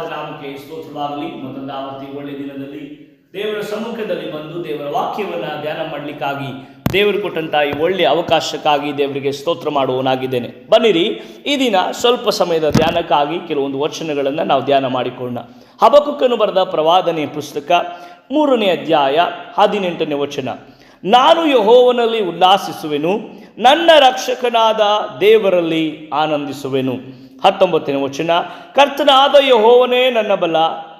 ಪರಿಶುದ್ಧವಾದ ನಾಮಕ್ಕೆ ಸ್ತೋತ್ರವಾಗಲಿ. ಮತ್ತೊಂದು ಆವರ್ತಿ ಒಳ್ಳೆಯ ದಿನದಲ್ಲಿ ದೇವರ ಸಮ್ಮುಖದಲ್ಲಿ ಬಂದು ದೇವರ ವಾಕ್ಯವನ್ನು ಧ್ಯಾನ ಮಾಡಲಿಕ್ಕಾಗಿ ದೇವರು ಕೊಟ್ಟಂಥ ಈ ಒಳ್ಳೆಯ ಅವಕಾಶಕ್ಕಾಗಿ ದೇವರಿಗೆ ಸ್ತೋತ್ರ ಮಾಡುವನಾಗಿದ್ದೇನೆ. ಬನ್ನಿರಿ, ಈ ದಿನ ಸ್ವಲ್ಪ ಸಮಯದ ಧ್ಯಾನಕ್ಕಾಗಿ ಕೆಲವೊಂದು ವಚನಗಳನ್ನು ನಾವು ಧ್ಯಾನ ಮಾಡಿಕೊಳ್ಳೋಣ. ಹಬಕ್ಕೂಕನು ಬರೆದ ಪ್ರವಾದನೆಯ ಪುಸ್ತಕ 3ನೇ ಅಧ್ಯಾಯ 18ನೇ ವಚನ. ನಾನು ಯೆಹೋವನಲ್ಲಿ ಉಲ್ಲಾಸಿಸುವೆನು, ನನ್ನ ರಕ್ಷಕನಾದ ದೇವರಲ್ಲಿ ಆನಂದಿಸುವೆನು. 19ನೇ ವಚನ. ಕರ್ತನಾದ ಯೆಹೋವನೇ ನನ್ನ ಬಲ,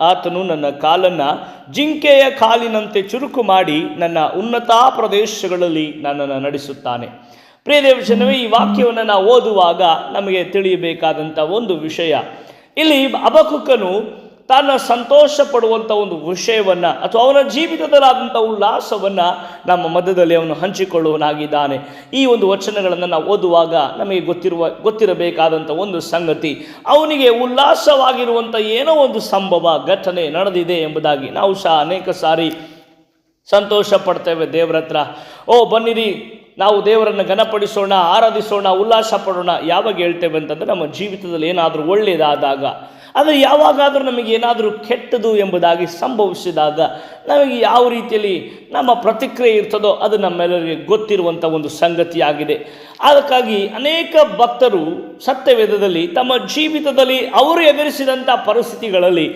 ಆತನು ನನ್ನ ಕಾಲನ್ನು ಜಿಂಕೆಯ ಕಾಲಿನಂತೆ ಚುರುಕು ಮಾಡಿ ನನ್ನ ಉನ್ನತ ಪ್ರದೇಶಗಳಲ್ಲಿ ನನ್ನನ್ನು ನಡೆಸುತ್ತಾನೆ. ಪ್ರಿಯ ದೇವಜನವೇ, ಈ ವಾಕ್ಯವನ್ನು ನಾವು ಓದುವಾಗ ನಮಗೆ ತಿಳಿಯಬೇಕಾದಂಥ ಒಂದು ವಿಷಯ, ಇಲ್ಲಿ ಹಬಕ್ಕೂಕನು ತಾನು ಸಂತೋಷ ಪಡುವಂಥ ಒಂದು ವಿಷಯವನ್ನು ಅಥವಾ ಅವನ ಜೀವಿತದಲ್ಲಾದಂಥ ಉಲ್ಲಾಸವನ್ನು ನಮ್ಮ ಮಧ್ಯದಲ್ಲಿ ಅವನು ಹಂಚಿಕೊಳ್ಳುವನಾಗಿದ್ದಾನೆ. ಈ ಒಂದು ವಚನಗಳನ್ನು ನಾವು ಓದುವಾಗ ನಮಗೆ ಗೊತ್ತಿರಬೇಕಾದಂಥ ಒಂದು ಸಂಗತಿ, ಅವನಿಗೆ ಉಲ್ಲಾಸವಾಗಿರುವಂಥ ಏನೋ ಒಂದು ಸಂಭವ ಘಟನೆ ನಡೆದಿದೆ ಎಂಬುದಾಗಿ. ನಾವು ಸಹ ಅನೇಕ ಸಾರಿ ಸಂತೋಷ ಪಡ್ತೇವೆ ದೇವರ ಹತ್ರ. ಬನ್ನಿರಿ, ನಾವು ದೇವರನ್ನು ಘನಪಡಿಸೋಣ, ಆರಾಧಿಸೋಣ, ಉಲ್ಲಾಸ ಪಡೋಣ. ಯಾವಾಗ ಹೇಳ್ತೇವೆ ಅಂತಂದರೆ ನಮ್ಮ ಜೀವಿತದಲ್ಲಿ ಏನಾದರೂ ಒಳ್ಳೆಯದಾದಾಗ, ಆದರೆ ಯಾವಾಗಾದರೂ ನಮಗೆ ಏನಾದರೂ ಕೆಟ್ಟದು ಎಂಬುದಾಗಿ ಸಂಭವಿಸಿದಾಗ ನಮಗೆ ಯಾವ ರೀತಿಯಲ್ಲಿ ನಮ್ಮ ಪ್ರತಿಕ್ರಿಯೆ ಇರ್ತದೋ ಅದು ನಮ್ಮೆಲ್ಲರಿಗೆ ಗೊತ್ತಿರುವಂಥ ಒಂದು ಸಂಗತಿಯಾಗಿದೆ. ಅದಕ್ಕಾಗಿ ಅನೇಕ ಭಕ್ತರು ಸತ್ಯವೇದದಲ್ಲಿ ತಮ್ಮ ಜೀವಿತದಲ್ಲಿ ಅವರು ಎದುರಿಸಿದಂಥ ಪರಿಸ್ಥಿತಿಗಳಲ್ಲಿ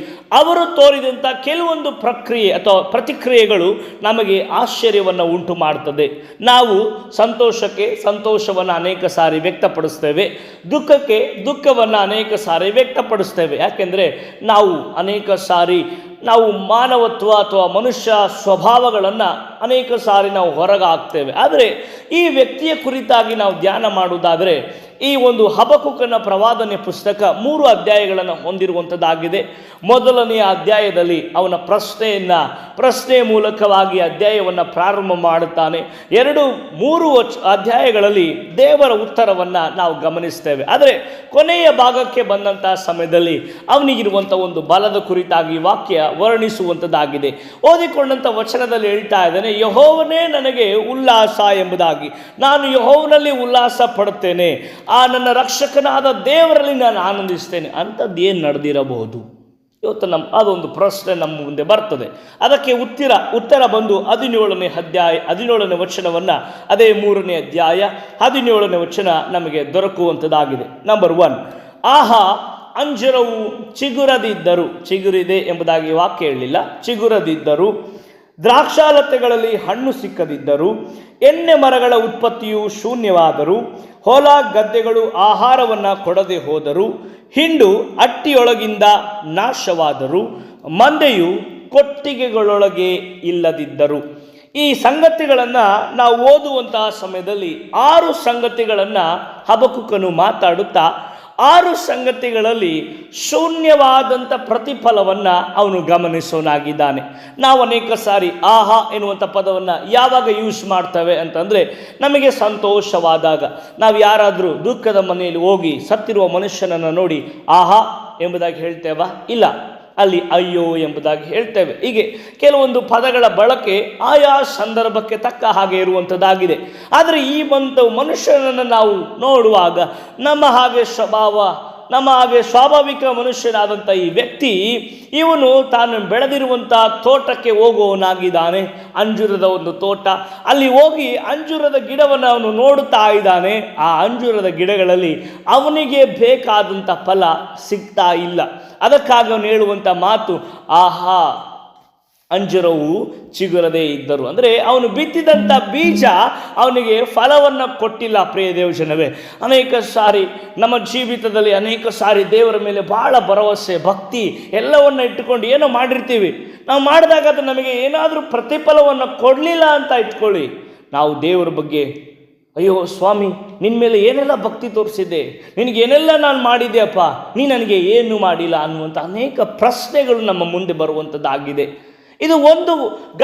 ಅವರು ತೋರಿದಂಥ ಕೆಲವೊಂದು ಪ್ರಕ್ರಿಯೆ ಅಥವಾ ಪ್ರತಿಕ್ರಿಯೆಗಳು ನಮಗೆ ಆಶ್ಚರ್ಯವನ್ನು ಉಂಟು ಮಾಡ್ತದೆ. ನಾವು ಸಂತೋಷಕ್ಕೆ ಸಂತೋಷವನ್ನು ಅನೇಕ ಸಾರಿ ವ್ಯಕ್ತಪಡಿಸ್ತೇವೆ, ದುಃಖಕ್ಕೆ ದುಃಖವನ್ನು ಅನೇಕ ಸಾರಿ ವ್ಯಕ್ತಪಡಿಸ್ತೇವೆ. ಯಾಕೆಂದರೆ ನಾವು ಅನೇಕ ಸಾರಿ ನಾವು ಮಾನವತ್ವ ಅಥವಾ ಮನುಷ್ಯ ಸ್ವಭಾವಗಳನ್ನು ಅನೇಕ ಸಾರಿ ನಾವು ಹೊರಗೆ ಹಾಕ್ತೇವೆ. ಆದರೆ ಈ ವ್ಯಕ್ತಿಯ ಕುರಿತಾಗಿ ನಾವು ಧ್ಯಾನ ಮಾಡುವುದಾದರೆ, ಈ ಒಂದು ಹಬಕ್ಕೂಕನ ಪ್ರವಾದನೆ ಪುಸ್ತಕ 3 ಅಧ್ಯಾಯಗಳನ್ನು ಹೊಂದಿರುವಂಥದ್ದಾಗಿದೆ. ಮೊದಲನೆಯ ಅಧ್ಯಾಯದಲ್ಲಿ ಅವನ ಪ್ರಶ್ನೆಯ ಮೂಲಕವಾಗಿ ಅಧ್ಯಾಯವನ್ನು ಪ್ರಾರಂಭ ಮಾಡುತ್ತಾನೆ. 2-3 ಅಧ್ಯಾಯಗಳಲ್ಲಿ ದೇವರ ಉತ್ತರವನ್ನು ನಾವು ಗಮನಿಸ್ತೇವೆ. ಆದರೆ ಕೊನೆಯ ಭಾಗಕ್ಕೆ ಬಂದಂಥ ಸಮಯದಲ್ಲಿ ಅವನಿಗಿರುವಂಥ ಒಂದು ಬಲದ ಕುರಿತಾಗಿ ವಾಕ್ಯ ವರ್ಣಿಸುವಂಥದ್ದಾಗಿದೆ. ಓದಿಕೊಂಡಂಥ ವಚನದಲ್ಲಿ ಹೇಳ್ತಾ ಇದ್ದಾನೆ, ಯೆಹೋವನೇ ನನಗೆ ಉಲ್ಲಾಸ ಎಂಬುದಾಗಿ. ನಾನು ಯೆಹೋವನಲ್ಲಿ ಉಲ್ಲಾಸ ಪಡುತ್ತೇನೆ, ಆ ನನ್ನ ರಕ್ಷಕನಾದ ದೇವರಲ್ಲಿ ನಾನು ಆನಂದಿಸ್ತೇನೆ. ಅಂಥದ್ದು ಏನು ನಡೆದಿರಬಹುದು ಇವತ್ತು? ಅದೊಂದು ಪ್ರಶ್ನೆ ನಮ್ಮ ಮುಂದೆ ಬರ್ತದೆ. ಅದಕ್ಕೆ ಉತ್ತರ ಬಂದು 17ನೇ ವಚನವನ್ನು, ಅದೇ 3ನೇ ಅಧ್ಯಾಯ 17ನೇ ವಚನ ನಮಗೆ ದೊರಕುವಂಥದ್ದಾಗಿದೆ. ನಂಬರ್ 1, ಆಹಾ, ಅಂಜೂರವು ಚಿಗುರಿದೆ ಎಂಬುದಾಗಿ ವಾಕ್ಯ ಹೇಳಲಿಲ್ಲ, ಚಿಗುರದಿದ್ದರು, ದ್ರಾಕ್ಷಾಲತೆಗಳಲ್ಲಿ ಹಣ್ಣು ಸಿಕ್ಕದಿದ್ದರು, ಎಣ್ಣೆ ಮರಗಳ ಉತ್ಪತ್ತಿಯು ಶೂನ್ಯವಾದರು, ಹೊಲ ಗದ್ದೆಗಳು ಆಹಾರವನ್ನು ಕೊಡದೆ ಹೋದರು, ಹಿಂಡು ಅಟ್ಟಿಯೊಳಗಿಂದ ನಾಶವಾದರು, ಮಂದೆಯು ಕೊಟ್ಟಿಗೆಗಳೊಳಗೆ ಇಲ್ಲದಿದ್ದರು. ಈ ಸಂಗತಿಗಳನ್ನು ನಾವು ಓದುವಂತಹ ಸಮಯದಲ್ಲಿ 6 ಸಂಗತಿಗಳನ್ನು ಹಬಕ್ಕೂಕನು ಮಾತಾಡುತ್ತಾ 6 ಸಂಗತಿಗಳಲ್ಲಿ ಶೂನ್ಯವಾದಂಥ ಪ್ರತಿಫಲವನ್ನು ಅವನು ಗಮನಿಸೋನಾಗಿದ್ದಾನೆ. ನಾವು ಅನೇಕ ಸಾರಿ ಆಹಾ ಎನ್ನುವಂಥ ಪದವನ್ನು ಯಾವಾಗ ಯೂಸ್ ಮಾಡ್ತೇವೆ ಅಂತಂದರೆ, ನಮಗೆ ಸಂತೋಷವಾದಾಗ. ನಾವು ಯಾರಾದರೂ ದುಃಖದ ಮನೆಯಲ್ಲಿ ಹೋಗಿ ಸತ್ತಿರುವ ಮನುಷ್ಯನನ್ನು ನೋಡಿ ಆಹಾ ಎಂಬುದಾಗಿ ಹೇಳ್ತೇವಾ? ಇಲ್ಲ, ಅಲ್ಲಿ ಅಯ್ಯೋ ಎಂಬುದಾಗಿ ಹೇಳ್ತೇವೆ. ಹೀಗೆ ಕೆಲವೊಂದು ಪದಗಳ ಬಳಕೆ ಆಯಾ ಸಂದರ್ಭಕ್ಕೆ ತಕ್ಕ ಹಾಗೆ ಇರುವಂಥದ್ದಾಗಿದೆ. ಆದರೆ ಈ ಮನುಷ್ಯನನ್ನು ನಾವು ನೋಡುವಾಗ ನಮ್ಮ ಹಾಗೆ ಸ್ವಾಭಾವಿಕ ಮನುಷ್ಯನಾದಂಥ ಈ ವ್ಯಕ್ತಿ, ಇವನು ತಾನು ಬೆಳೆದಿರುವಂಥ ತೋಟಕ್ಕೆ ಹೋಗುವವನಾಗಿದ್ದಾನೆ. ಅಂಜೂರದ ಒಂದು ತೋಟ, ಅಲ್ಲಿ ಹೋಗಿ ಅಂಜೂರದ ಗಿಡವನ್ನು ಅವನು ನೋಡುತ್ತಾ ಇದ್ದಾನೆ. ಆ ಅಂಜೂರದ ಗಿಡಗಳಲ್ಲಿ ಅವನಿಗೆ ಬೇಕಾದಂಥ ಫಲ ಸಿಗ್ತಾ ಇಲ್ಲ. ಅದಕ್ಕಾಗಿ ಅವನು ಹೇಳುವಂಥ ಮಾತು, ಆಹಾ, ಅಂಜೂರವು ಚಿಗುರದೇ ಇದ್ದರು. ಅಂದರೆ ಅವನು ಬಿತ್ತಿದಂಥ ಬೀಜ ಅವನಿಗೆ ಫಲವನ್ನು ಕೊಟ್ಟಿಲ್ಲ. ಪ್ರಿಯ ದೇವಜನವೇ, ಅನೇಕ ಸಾರಿ ನಮ್ಮ ಜೀವಿತದಲ್ಲಿ ಅನೇಕ ಸಾರಿ ದೇವರ ಮೇಲೆ ಭಾಳ ಭರವಸೆ, ಭಕ್ತಿ ಎಲ್ಲವನ್ನು ಇಟ್ಟುಕೊಂಡು ಏನೋ ಮಾಡಿರ್ತೀವಿ. ನಾವು ಮಾಡಿದಾಗ ಅದು ನಮಗೆ ಏನಾದರೂ ಪ್ರತಿಫಲವನ್ನು ಕೊಡಲಿಲ್ಲ ಅಂತ ಇಟ್ಕೊಳ್ಳಿ, ನಾವು ದೇವರ ಬಗ್ಗೆ, ಅಯ್ಯೋ ಸ್ವಾಮಿ, ನಿನ್ನ ಮೇಲೆ ಏನೆಲ್ಲ ಭಕ್ತಿ ತೋರಿಸಿದ್ದೆ, ನಿನಗೇನೆಲ್ಲ ನಾನು ಮಾಡಿದೆಯಪ್ಪ, ನೀ ನನಗೆ ಏನು ಮಾಡಿಲ್ಲ ಅನ್ನುವಂಥ ಅನೇಕ ಪ್ರಶ್ನೆಗಳು ನಮ್ಮ ಮುಂದೆ ಬರುವಂಥದ್ದಾಗಿದೆ. ಇದು ಒಂದು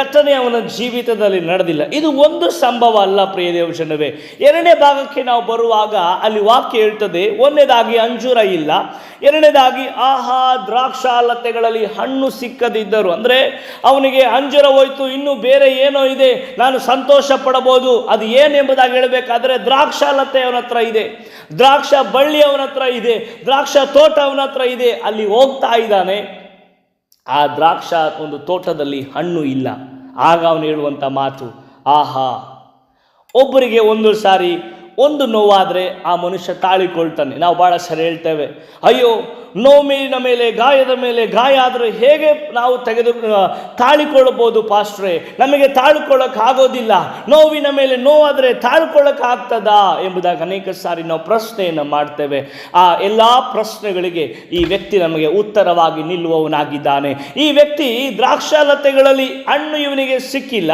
ಘಟನೆ ಅವನ ಜೀವಿತದಲ್ಲಿ ನಡೆದಿಲ್ಲ. ಇದು ಒಂದು ಸಂಭವ ಅಲ್ಲ ಪ್ರಿಯ ದೇವಜನವೇ. ಎರಡನೇ ಭಾಗಕ್ಕೆ ನಾವು ಬರುವಾಗ ಅಲ್ಲಿ ವಾಕ್ಯ ಹೇಳ್ತದೆ, ಒಂದನೇದಾಗಿ ಅಂಜೂರ ಇಲ್ಲ, ಎರಡನೇದಾಗಿ ದ್ರಾಕ್ಷಾಲತೆಗಳಲ್ಲಿ ಹಣ್ಣು ಸಿಕ್ಕದಿದ್ದರು. ಅಂದರೆ ಅವನಿಗೆ ಅಂಜೂರ ಹೋಯ್ತು, ಇನ್ನು ಬೇರೆ ಏನೋ ಇದೆ, ನಾನು ಸಂತೋಷ ಪಡಬಹುದು. ಅದು ಏನೆಂಬುದಾಗಿ ಹೇಳಬೇಕಾದ್ರೆ ದ್ರಾಕ್ಷಾಲತೆ ಅವನ ಹತ್ರ ಇದೆ, ದ್ರಾಕ್ಷ ಬಳ್ಳಿ ಅವನ ಹತ್ರ ಇದೆ, ದ್ರಾಕ್ಷ ತೋಟ ಅವನ ಹತ್ರ ಇದೆ. ಅಲ್ಲಿ ಹೋಗ್ತಾ ಇದ್ದಾನೆ, ಆ ದ್ರಾಕ್ಷ ಒಂದು ತೋಟದಲ್ಲಿ ಹಣ್ಣು ಇಲ್ಲ. ಆಗ ಅವನು ಹೇಳುವಂಥ ಮಾತು, ಒಬ್ಬರಿಗೆ ಒಂದು ಸಾರಿ ಒಂದು ನೋವಾದರೆ ಆ ಮನುಷ್ಯ ತಾಳಿಕೊಳ್ತಾನೆ. ನಾವು ಭಾಳ ಸರಿ ಹೇಳ್ತೇವೆ, ಅಯ್ಯೋ ನೋವಿನ ಮೇಲೆ ಗಾಯದ ಮೇಲೆ ಗಾಯ ಆದರೆ ಹೇಗೆ ನಾವು ತಾಳಿಕೊಳ್ಳಬಹುದು ಪಾಸ್ಟ್ರೇ, ನಮಗೆ ತಾಳ್ಕೊಳ್ಳೋಕ್ಕಾಗೋದಿಲ್ಲ, ನೋವಿನ ಮೇಲೆ ನೋವಾದರೆ ತಾಳ್ಕೊಳ್ಳೋಕ್ಕಾಗ್ತದಾ ಎಂಬುದಾಗಿ ಅನೇಕ ಸಾರಿ ನಾವು ಪ್ರಶ್ನೆಯನ್ನು ಮಾಡ್ತೇವೆ. ಆ ಎಲ್ಲ ಪ್ರಶ್ನೆಗಳಿಗೆ ಈ ವ್ಯಕ್ತಿ ನಮಗೆ ಉತ್ತರವಾಗಿ ನಿಲ್ಲುವವನಾಗಿದ್ದಾನೆ. ಈ ವ್ಯಕ್ತಿ ದ್ರಾಕ್ಷಾಲತೆಗಳಲ್ಲಿ ಹಣ್ಣು ಇವನಿಗೆ ಸಿಕ್ಕಿಲ್ಲ,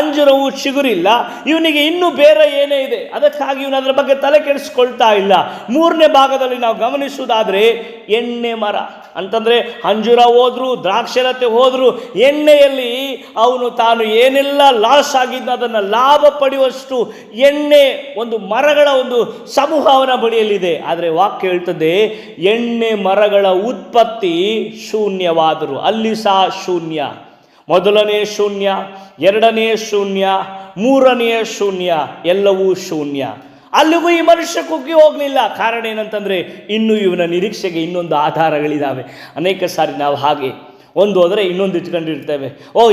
ಅಂಜೂರವು ಚಿಗುರಿಲ್ಲ, ಇವನಿಗೆ ಇನ್ನೂ ಬೇರೆ ಏನೇ ಇದೆ, ಅದಕ್ಕಾಗಿ ಇವನು ಅದರ ಬಗ್ಗೆ ತಲೆ ಕೆಡಿಸ್ಕೊಳ್ತಾ ಇಲ್ಲ. ಮೂರನೇ ಭಾಗದಲ್ಲಿ ನಾವು ಗಮನಿಸುವುದಾದರೆ ಎಣ್ಣೆ ಮರ ಅಂತಂದರೆ ಅಂಜೂರ ಹೋದ್ರು, ದ್ರಾಕ್ಷಾಲತೆ ಹೋದ್ರು, ಎಣ್ಣೆಯಲ್ಲಿ ಅವನು ತಾನು ಏನೆಲ್ಲ ಲಾಸ್ ಆಗಿದ್ದ ಅದನ್ನು ಲಾಭ ಪಡೆಯುವಷ್ಟು ಎಣ್ಣೆ ಒಂದು ಮರಗಳ ಒಂದು ಸಮೂಹ ಅವನ ಬಳಿಯಲ್ಲಿದೆ. ಆದರೆ ವಾಕ್ಯ ಹೇಳ್ತದೆ, ಎಣ್ಣೆ ಮರಗಳ ಉತ್ಪತ್ತಿ ಶೂನ್ಯವಾದರು. ಅಲ್ಲಿ ಸಹ ಶೂನ್ಯ. ಮೊದಲನೇ ಶೂನ್ಯ, ಎರಡನೇ ಶೂನ್ಯ, ಮೂರನೆಯ ಶೂನ್ಯ, ಎಲ್ಲವೂ ಶೂನ್ಯ. ಅಲ್ಲಿಗೂ ಈ ಮನುಷ್ಯ ಕುಗ್ಗಿ ಹೋಗಲಿಲ್ಲ. ಕಾರಣ ಏನಂತಂದರೆ ಇನ್ನೂ ಇವನ ನಿರೀಕ್ಷೆಗೆ ಇನ್ನೊಂದು ಆಧಾರಗಳಿದ್ದಾವೆ. ಅನೇಕ ಸಾರಿ ನಾವು ಹಾಗೆ ಒಂದು ಹೋದರೆ ಇನ್ನೊಂದು ಇಟ್ಕೊಂಡಿರ್ತೇವೆ.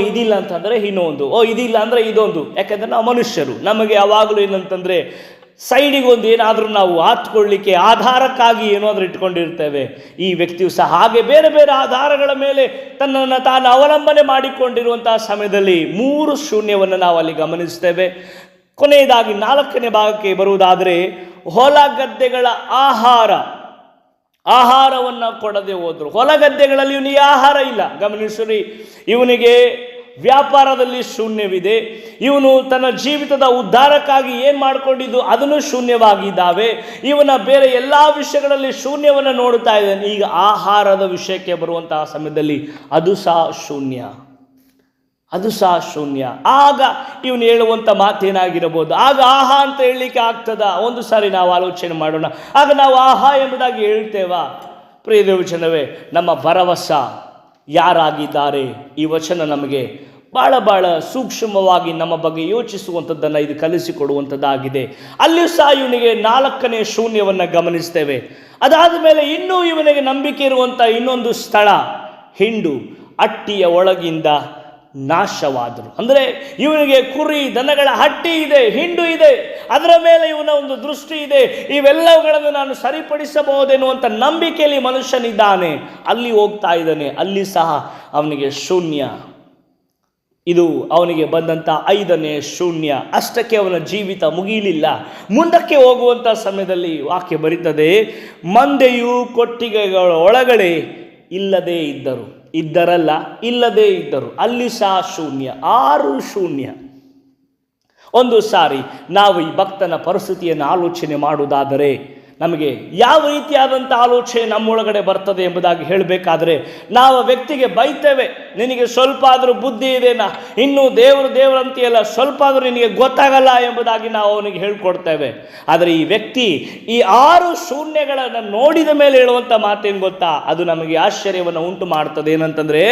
ಇದಿಲ್ಲ ಅಂತಂದರೆ ಇನ್ನೊಂದು, ಇದಿಲ್ಲ ಅಂದರೆ ಇದೊಂದು. ಯಾಕೆಂದರೆ ನಾವು ಮನುಷ್ಯರು, ನಮಗೆ ಯಾವಾಗಲೂ ಏನಂತಂದರೆ ಸೈಡಿಗೆ ಒಂದು ಏನಾದರೂ ನಾವು ಹಾತ್ಕೊಳ್ಳಿಕ್ಕೆ ಆಧಾರಕ್ಕಾಗಿ ಏನಾದರೂ ಇಟ್ಕೊಂಡಿರ್ತೇವೆ. ಈ ವ್ಯಕ್ತಿಯು ಸಹ ಹಾಗೆ ಬೇರೆ ಬೇರೆ ಆಧಾರಗಳ ಮೇಲೆ ತನ್ನನ್ನು ತಾನು ಅವಲಂಬನೆ ಮಾಡಿಕೊಂಡಿರುವಂತಹ ಸಮಯದಲ್ಲಿ ಮೂರು ಶೂನ್ಯವನ್ನು ನಾವು ಅಲ್ಲಿ ಗಮನಿಸ್ತೇವೆ. ಕೊನೆಯದಾಗಿ ನಾಲ್ಕನೇ ಭಾಗಕ್ಕೆ ಬರುವುದಾದರೆ, ಹೊಲ ಗದ್ದೆಗಳ ಆಹಾರವನ್ನು ಕೊಡದೆ ಹೋದರು. ಹೊಲ ಗದ್ದೆಗಳಲ್ಲಿ ಇವನಿಗೆ ಆಹಾರ ಇಲ್ಲ. ಗಮನಿಸ್ರಿ, ಇವನಿಗೆ ವ್ಯಾಪಾರದಲ್ಲಿ ಶೂನ್ಯವಿದೆ. ಇವನು ತನ್ನ ಜೀವಿತದ ಉದ್ಧಾರಕ್ಕಾಗಿ ಏನು ಮಾಡಿಕೊಂಡಿದ್ದು ಅದನ್ನು ಶೂನ್ಯವಾಗಿದ್ದಾವೆ. ಇವನ ಬೇರೆ ಎಲ್ಲ ವಿಷಯಗಳಲ್ಲಿ ಶೂನ್ಯವನ್ನು ನೋಡುತ್ತಾ ಇದ್ದಾನೆ. ಈಗ ಆಹಾರದ ವಿಷಯಕ್ಕೆ ಬರುವಂತಹ ಸಮಯದಲ್ಲಿ ಅದು ಸಹ ಶೂನ್ಯ. ಆಗ ಇವನು ಹೇಳುವಂಥ ಮಾತೇನಾಗಿರಬಹುದು? ಆಗ ಅಂತ ಹೇಳಲಿಕ್ಕೆ ಆಗ್ತದ? ಒಂದು ಸಾರಿ ನಾವು ಆಲೋಚನೆ ಮಾಡೋಣ. ಆಗ ನಾವು ಎಂಬುದಾಗಿ ಹೇಳ್ತೇವಾ? ಪ್ರಿಯ ದೇವಜನವೇ, ನಮ್ಮ ಭರವಸೆ ಯಾರಾಗಿದ್ದಾರೆ? ಈ ವಚನ ನಮಗೆ ಭಾಳ ಸೂಕ್ಷ್ಮವಾಗಿ ನಮ್ಮ ಬಗ್ಗೆ ಯೋಚಿಸುವಂಥದ್ದನ್ನು ಇದು ಕಲಿಸಿಕೊಡುವಂಥದ್ದಾಗಿದೆ. ಅಲ್ಲಿಯೂ ಸಹ ಇವನಿಗೆ ನಾಲ್ಕನೇ ಶೂನ್ಯವನ್ನು ಗಮನಿಸ್ತೇವೆ. ಅದಾದ ಮೇಲೆ ಇನ್ನೂ ಇವನಿಗೆ ನಂಬಿಕೆ ಇರುವಂಥ ಇನ್ನೊಂದು ಸ್ಥಳ, ಹಿಂಡು ಹಟ್ಟಿಯ ಒಳಗಿಂದ ನಾಶವಾದರು. ಅಂದರೆ ಇವನಿಗೆ ಕುರಿ ದನಗಳ ಹಟ್ಟಿ ಇದೆ, ಹಿಂಡು ಇದೆ, ಅದರ ಮೇಲೆ ಇವನ ಒಂದು ದೃಷ್ಟಿ ಇದೆ. ಇವೆಲ್ಲವುಗಳನ್ನು ನಾನು ಸರಿಪಡಿಸಬಹುದೆನ್ನುವಂಥ ನಂಬಿಕೆಯಲ್ಲಿ ಮನುಷ್ಯನಿದ್ದಾನೆ. ಅಲ್ಲಿ ಹೋಗ್ತಾ ಇದ್ದಾನೆ, ಅಲ್ಲಿ ಸಹ ಅವನಿಗೆ ಶೂನ್ಯ. ಇದು ಅವನಿಗೆ ಬಂದಂಥ 5ನೇ ಶೂನ್ಯ. ಅಷ್ಟಕ್ಕೆ ಅವನ ಜೀವಿತ ಮುಗಿಯಲಿಲ್ಲ. ಮುಂದಕ್ಕೆ ಹೋಗುವಂಥ ಸಮಯದಲ್ಲಿ ವಾಕ್ಯ ಬರೀತದೆ, ಮಂದೆಯು ಕೊಟ್ಟಿಗೆಗಳ ಒಳಗಡೆ ಇಲ್ಲದೇ ಇದ್ದರು. ಅಲ್ಲಿ ಸಹ ಶೂನ್ಯ. 6 ಶೂನ್ಯ. ಒಂದು ಸಾರಿ ನಾವು ಈ ಭಕ್ತನ ಪರಿಸ್ಥಿತಿಯನ್ನು ಆಲೋಚನೆ ಮಾಡುವುದಾದರೆ ನಮಗೆ ಯಾವ ರೀತಿಯಾದಂಥ ಆಲೋಚನೆ ನಮ್ಮೊಳಗಡೆ ಬರ್ತದೆ ಎಂಬುದಾಗಿ ಹೇಳಬೇಕಾದ್ರೆ, ನಾವು ವ್ಯಕ್ತಿಗೆ ಬೈತೇವೆ, ನಿನಗೆ ಸ್ವಲ್ಪ ಆದರೂ ಬುದ್ಧಿ ಇದೆನಾ, ಇನ್ನೂ ದೇವರು ಅಂತೀಯಲ್ಲ, ಸ್ವಲ್ಪ ಆದರೂ ನಿನಗೆ ಗೊತ್ತಾಗಲ್ಲ ಎಂಬುದಾಗಿ ನಾವು ಅವನಿಗೆ ಹೇಳ್ಕೊಡ್ತೇವೆ. ಆದರೆ ಈ ವ್ಯಕ್ತಿ ಈ 6 ಶೂನ್ಯಗಳನ್ನು ನೋಡಿದ ಮೇಲೆ ಹೇಳುವಂಥ ಮಾತೇನು ಗೊತ್ತಾ? ಅದು ನಮಗೆ ಆಶ್ಚರ್ಯವನ್ನು ಉಂಟು ಮಾಡ್ತದೆ. ಏನಂತಂದರೆ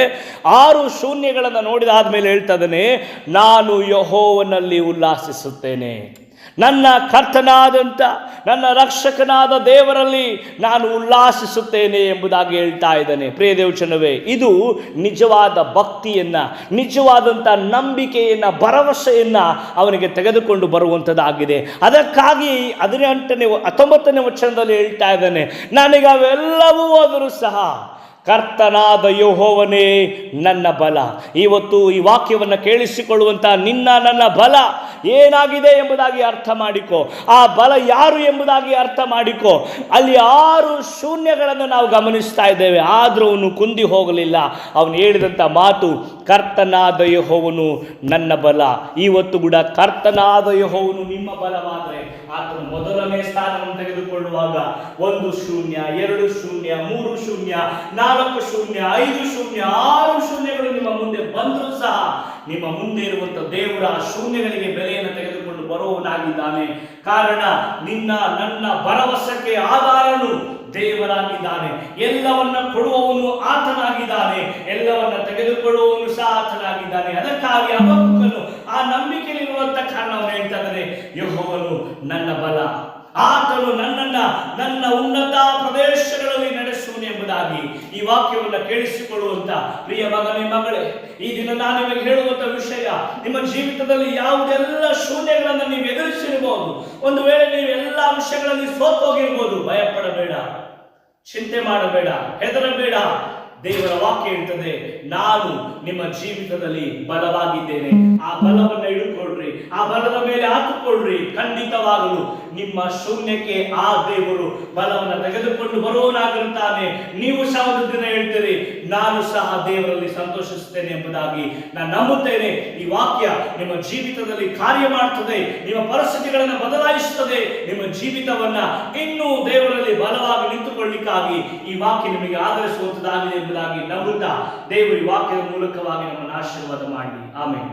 6 ಶೂನ್ಯಗಳನ್ನು ನೋಡಿದಾದ ಮೇಲೆ ಹೇಳ್ತದನೆ, ನಾನು ಯೆಹೋವನಲ್ಲಿ ಉಲ್ಲಾಸಿಸುತ್ತೇನೆ, ನನ್ನ ಕರ್ತನಾದಂಥ ನನ್ನ ರಕ್ಷಕನಾದ ದೇವರಲ್ಲಿ ನಾನು ಉಲ್ಲಾಸಿಸುತ್ತೇನೆ ಎಂಬುದಾಗಿ ಹೇಳ್ತಾ ಇದ್ದಾನೆ. ಪ್ರಿಯ ದೇವಜನವೇ, ಇದು ನಿಜವಾದ ಭಕ್ತಿಯನ್ನು, ನಿಜವಾದಂಥ ನಂಬಿಕೆಯನ್ನು, ಭರವಸೆಯನ್ನು ಅವನಿಗೆ ತೆಗೆದುಕೊಂಡು ಬರುವಂಥದ್ದಾಗಿದೆ. ಅದಕ್ಕಾಗಿ 19ನೇ ವಚನದಲ್ಲಿ ಹೇಳ್ತಾ ಇದ್ದಾನೆ, ನನಗೆ ಅವೆಲ್ಲವೂ ಹೋದರೂ ಸಹ ಕರ್ತನಾದ ಯೆಹೋವನೇ ನನ್ನ ಬಲ. ಇವತ್ತು ಈ ವಾಕ್ಯವನ್ನು ಕೇಳಿಸಿಕೊಳ್ಳುವಂಥ ನನ್ನ ಬಲ ಏನಾಗಿದೆ ಎಂಬುದಾಗಿ ಅರ್ಥ ಮಾಡಿಕೊ. ಆ ಬಲ ಯಾರು ಎಂಬುದಾಗಿ ಅರ್ಥ ಮಾಡಿಕೊ. ಅಲ್ಲಿ 6 ಶೂನ್ಯಗಳನ್ನು ನಾವು ಗಮನಿಸ್ತಾ ಇದ್ದೇವೆ. ಆದರೂ ಅವನು ಕುಂದಿ ಹೋಗಲಿಲ್ಲ. ಅವನು ಹೇಳಿದಂಥ ಮಾತು, ಕರ್ತನಾದ ಯೆಹೋವನು ನನ್ನ ಬಲ. ಇವತ್ತು ಕೂಡ ಕರ್ತನಾದ ಯೆಹೋವನು ನಿಮ್ಮ ಬಲವಾದರೆ ಆತನು ಮೊದಲನೇ ಸ್ಥಾನವನ್ನು ತೆಗೆದುಕೊಳ್ಳುವಾಗ 1 ಶೂನ್ಯ, 2 ಶೂನ್ಯ, 3 ಶೂನ್ಯ, 4 4 ಶೂನ್ಯ, 5 ಶೂನ್ಯ, 6 ಶೂನ್ಯಗಳು ನಿಮ್ಮ ಮುಂದೆ ಬಂದರೂ ಸಹ ನಿಮ್ಮ ಮುಂದೆ ಇರುವಂತ ದೇವರ ಶೂನ್ಯಗಳಿಗೆ ಬೆಲೆಯನ್ನು ತೆಗೆದುಕೊಂಡು ಬರುವವನಾಗಿದ್ದಾನೆ. ಕಾರಣ ನಿನ್ನ ನನ್ನ ಭರವಸೆಗೆ ಆಧಾರನು ದೇವರಾಗಿದ್ದಾನೆ. ಎಲ್ಲವನ್ನ ಕೊಡುವವನು ಆತನಾಗಿದ್ದಾನೆ, ಎಲ್ಲವನ್ನ ತೆಗೆದುಕೊಳ್ಳುವವನು ಸಹ ಆತನಾಗಿದ್ದಾನೆ. ಅದಕ್ಕಾಗಿ ಹಬಕ್ಕೂಕನು ಆ ನಂಬಿಕೆಯಲ್ಲಿರುವಂತ ಕಾರಣ ಅವನು ಹೇಳ್ತಾ ಇದ್ದಾನೆ, ಯೆಹೋವನು ನನ್ನ ಬಲ, ಆತನು ನನ್ನ ಉನ್ನತ ಪ್ರದೇಶಗಳಲ್ಲಿ ನಡೆಸುವನು ಎಂಬುದಾಗಿ. ಈ ವಾಕ್ಯವನ್ನು ಕೇಳಿಸಿಕೊಳ್ಳುವಂತ ಪ್ರಿಯ ಮಗನೇ, ಮಗಳೇ, ಈ ದಿನ ನಾನು ನಿಮಗೆ ಹೇಳುವಂತ ವಿಷಯ, ನಿಮ್ಮ ಜೀವಿತದಲ್ಲಿ ಯಾವುದೆಲ್ಲ ಶೂನ್ಯಗಳನ್ನು ನೀವು ಎದುರಿಸಿರಬಹುದು, ಒಂದು ವೇಳೆ ನೀವು ಎಲ್ಲಾ ವಿಷಯಗಳಲ್ಲಿ ಸೋತೋಗಿರ್ಬೋದು, ಭಯಪಡಬೇಡ, ಚಿಂತೆ ಮಾಡಬೇಡ, ಹೆದರಬೇಡ. ದೇವರ ವಾಕ್ಯ ಹೇಳ್ತದೆ, ನಾನು ನಿಮ್ಮ ಜೀವಿತದಲ್ಲಿ ಬಲವಾಗಿದ್ದೇನೆ. ಆ ಬಲವನ್ನು ಹಿಡಿದುಕೊಳ್ಳ್ರಿ, ಆ ಬಲದ ಮೇಲೆ ಹಾಕಿಕೊಳ್ಳ್ರಿ. ಖಂಡಿತವಾಗಲು ನಿಮ್ಮ ಶೂನ್ಯಕ್ಕೆ ಆ ದೇವರು ಬಲವನ್ನು ತೆಗೆದುಕೊಂಡು ಬರುವವನಾಗಿರುತ್ತಾನೆ. ನೀವು ಸಹ ಒಂದು ದಿನ ಹೇಳ್ತೀರಿ, ನಾನು ಸಹ ದೇವರಲ್ಲಿ ಸಂತೋಷಿಸುತ್ತೇನೆ ಎಂಬುದಾಗಿ ನಾನು ನಂಬುತ್ತೇನೆ. ಈ ವಾಕ್ಯ ನಿಮ್ಮ ಜೀವಿತದಲ್ಲಿ ಕಾರ್ಯ ಮಾಡ್ತದೆ, ನಿಮ್ಮ ಪರಿಸ್ಥಿತಿಗಳನ್ನು ಬದಲಾಯಿಸುತ್ತದೆ. ನಿಮ್ಮ ಜೀವಿತವನ್ನ ಇನ್ನೂ ದೇವರಲ್ಲಿ ಬಲವಾಗಿ ನಿಂತುಕೊಳ್ಳಿಕ್ಕಾಗಿ ಈ ವಾಕ್ಯ ನಿಮಗೆ ಆಧರಿಸುವಂತದ್ದಾಗಿದೆ ಎಂಬುದಾಗಿ ನಂಬುತ್ತಾ ದೇವರು ಈ ವಾಕ್ಯದ ಮೂಲಕವಾಗಿ ನಮ್ಮನ್ನು ಆಶೀರ್ವಾದ ಮಾಡಿ. ಆಮೆನ್.